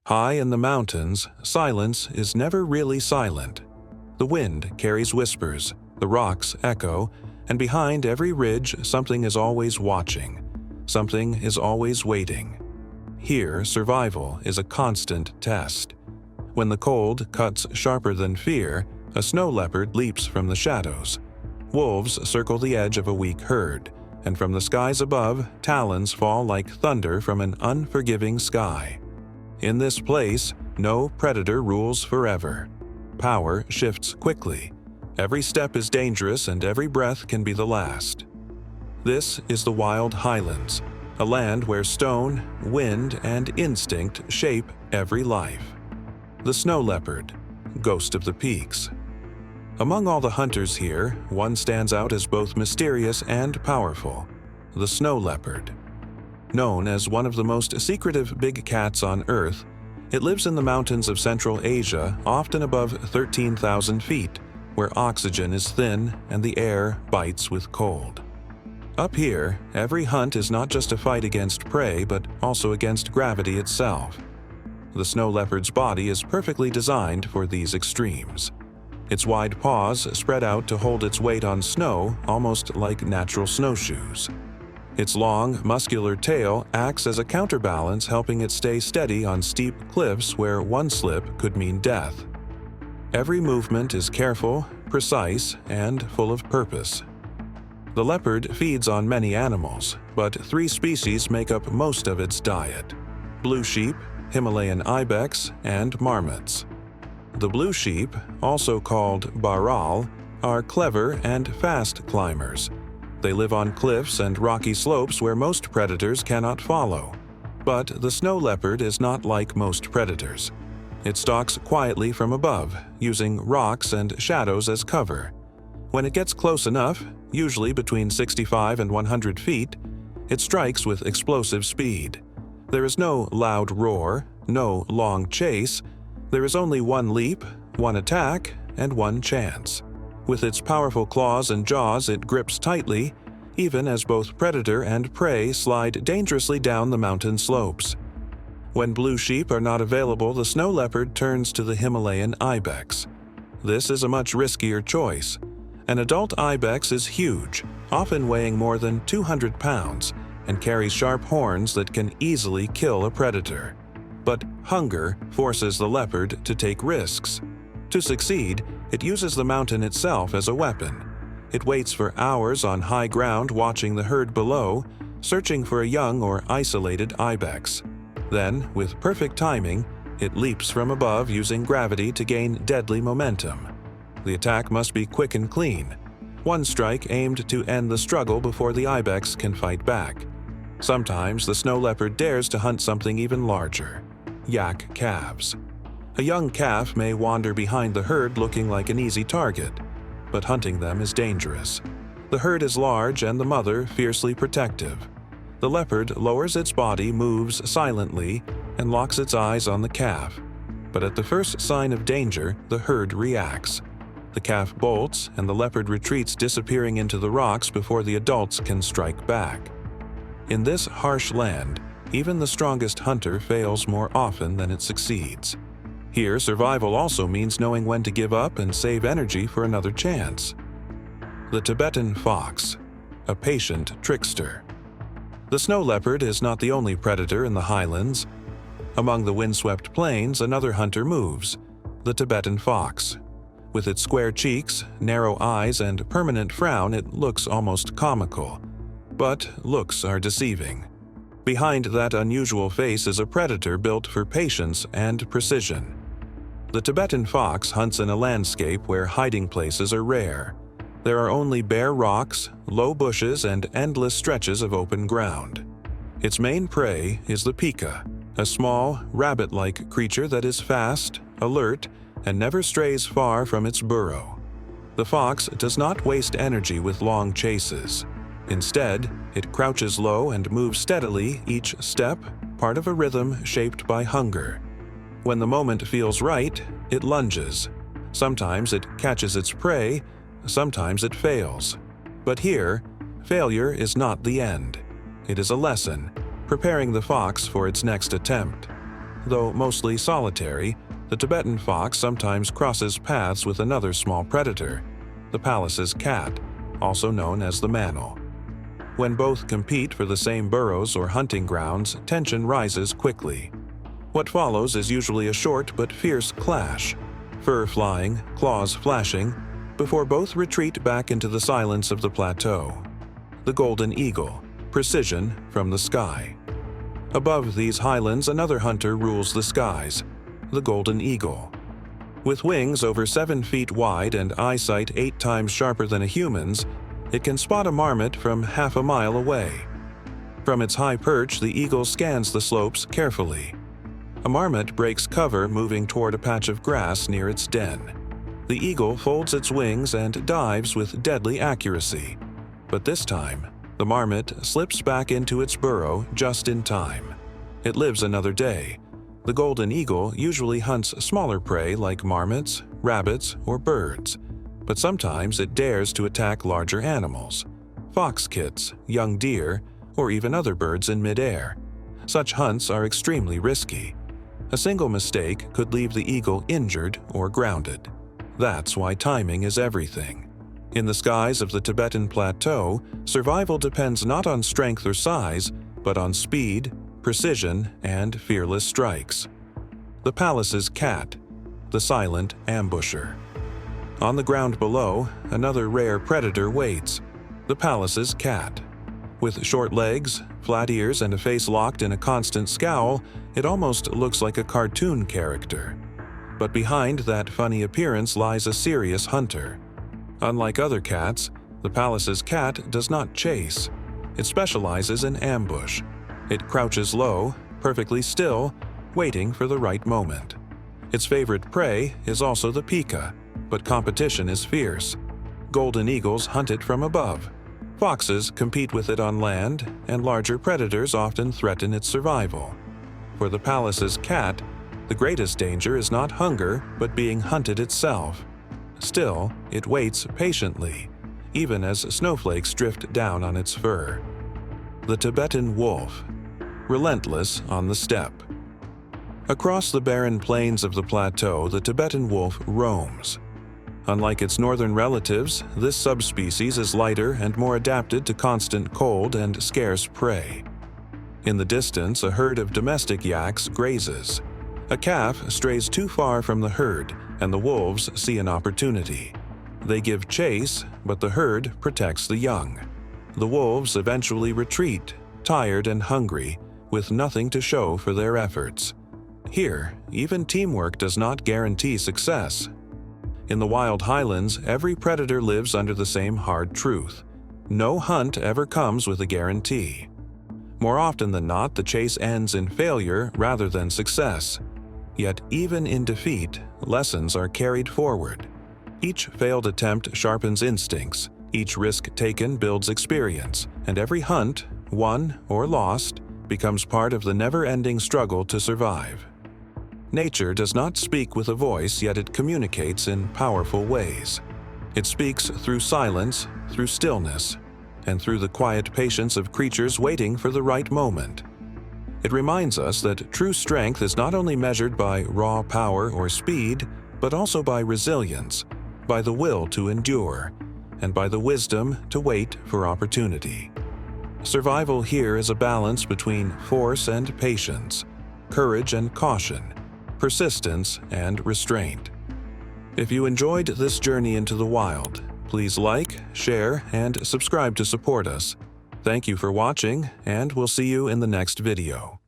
High in the mountains, silence is never really silent. The wind carries whispers, the rocks echo, and behind every ridge something is always watching. Something is always waiting. Here, survival is a constant test. When the cold cuts sharper than fear, a snow leopard leaps from the shadows. Wolves circle the edge of a weak herd, and from the skies above, talons fall like thunder from an unforgiving sky. In this place, no predator rules forever. Power shifts quickly. Every step is dangerous and every breath can be the last. This is the wild Highlands, a land where stone, wind, and instinct shape every life. The snow leopard, ghost of the peaks. Among all the hunters here, one stands out as both mysterious and powerful: the snow leopard. Known as one of the most secretive big cats on Earth, it lives in the mountains of Central Asia, often above 13,000 feet, where oxygen is thin and the air bites with cold. Up here, every hunt is not just a fight against prey, but also against gravity itself. The snow leopard's body is perfectly designed for these extremes. Its wide paws spread out to hold its weight on snow, almost like natural snowshoes. Its long, muscular tail acts as a counterbalance, helping it stay steady on steep cliffs where one slip could mean death. Every movement is careful, precise, and full of purpose. The leopard feeds on many animals, but 3 species make up most of its diet: blue sheep, Himalayan ibex, and marmots. The blue sheep, also called barral, are clever and fast climbers. They live on cliffs and rocky slopes where most predators cannot follow. But the snow leopard is not like most predators. It stalks quietly from above, using rocks and shadows as cover. When it gets close enough, usually between 65 and 100 feet, it strikes with explosive speed. There is no loud roar, no long chase. There is only one leap, one attack, and one chance. With its powerful claws and jaws, it grips tightly, even as both predator and prey slide dangerously down the mountain slopes. When blue sheep are not available, the snow leopard turns to the Himalayan ibex. This is a much riskier choice. An adult ibex is huge, often weighing more than 200 pounds, and carries sharp horns that can easily kill a predator. But hunger forces the leopard to take risks. To succeed, it uses the mountain itself as a weapon. It waits for hours on high ground watching the herd below, searching for a young or isolated ibex. Then, with perfect timing, it leaps from above using gravity to gain deadly momentum. The attack must be quick and clean. One strike aimed to end the struggle before the ibex can fight back. Sometimes the snow leopard dares to hunt something even larger: yak calves. A young calf may wander behind the herd looking like an easy target, but hunting them is dangerous. The herd is large and the mother fiercely protective. The leopard lowers its body, moves silently, and locks its eyes on the calf. But at the first sign of danger, the herd reacts. The calf bolts and the leopard retreats, disappearing into the rocks before the adults can strike back. In this harsh land, even the strongest hunter fails more often than it succeeds. Here, survival also means knowing when to give up and save energy for another chance. The Tibetan fox, a patient trickster. The snow leopard is not the only predator in the highlands. Among the windswept plains, another hunter moves: the Tibetan fox. With its square cheeks, narrow eyes, and permanent frown, it looks almost comical. But looks are deceiving. Behind that unusual face is a predator built for patience and precision. The Tibetan fox hunts in a landscape where hiding places are rare. There are only bare rocks, low bushes, and endless stretches of open ground. Its main prey is the pika, a small, rabbit-like creature that is fast, alert, and never strays far from its burrow. The fox does not waste energy with long chases. Instead, it crouches low and moves steadily, each step part of a rhythm shaped by hunger. When the moment feels right, it lunges. Sometimes it catches its prey, sometimes it fails. But here, failure is not the end. It is a lesson, preparing the fox for its next attempt. though mostly solitary, the Tibetan fox sometimes crosses paths with another small predator, the Pallas's cat, also known as the mantle. When both compete for the same burrows or hunting grounds, tension rises quickly. What follows is usually a short but fierce clash, fur flying, claws flashing, before both retreat back into the silence of the plateau. The golden eagle, precision from the sky. Above these highlands, another hunter rules the skies, the golden eagle. With wings over 7 feet wide and eyesight 8 times sharper than a human's, it can spot a marmot from half a mile away. From its high perch, the eagle scans the slopes carefully. A marmot breaks cover moving toward a patch of grass near its den. The eagle folds its wings and dives with deadly accuracy. But this time, the marmot slips back into its burrow just in time. It lives another day. The golden eagle usually hunts smaller prey like marmots, rabbits, or birds, but sometimes it dares to attack larger animals, fox kits, young deer, or even other birds in midair. Such hunts are extremely risky. A single mistake could leave the eagle injured or grounded. That's why timing is everything. In the skies of the Tibetan Plateau, survival depends not on strength or size, but on speed, precision, and fearless strikes. The Pallas's cat, the silent ambusher. On the ground below, another rare predator waits, the Pallas's cat. With short legs, flat ears, and a face locked in a constant scowl, it almost looks like a cartoon character. But behind that funny appearance lies a serious hunter. Unlike other cats, the Pallas's cat does not chase. It specializes in ambush. It crouches low, perfectly still, waiting for the right moment. Its favorite prey is also the pika, but competition is fierce. Golden eagles hunt it from above. Foxes compete with it on land, and larger predators often threaten its survival. For the Pallas's cat, the greatest danger is not hunger, but being hunted itself. Still, it waits patiently, even as snowflakes drift down on its fur. The Tibetan wolf, relentless on the steppe. Across the barren plains of the plateau, the Tibetan wolf roams. Unlike its northern relatives, this subspecies is lighter and more adapted to constant cold and scarce prey. In the distance, a herd of domestic yaks grazes. A calf strays too far from the herd, and the wolves see an opportunity. They give chase, but the herd protects the young. The wolves eventually retreat, tired and hungry, with nothing to show for their efforts. Here, even teamwork does not guarantee success. In the wild highlands, every predator lives under the same hard truth. No hunt ever comes with a guarantee. More often than not, the chase ends in failure rather than success. Yet even in defeat, lessons are carried forward. Each failed attempt sharpens instincts, each risk taken builds experience, and every hunt, won or lost, becomes part of the never-ending struggle to survive. Nature does not speak with a voice, yet it communicates in powerful ways. It speaks through silence, through stillness, and through the quiet patience of creatures waiting for the right moment. It reminds us that true strength is not only measured by raw power or speed, but also by resilience, by the will to endure, and by the wisdom to wait for opportunity. Survival here is a balance between force and patience, courage and caution, persistence and restraint. If you enjoyed this journey into the wild, please like, share, and subscribe to support us. Thank you for watching, and we'll see you in the next video.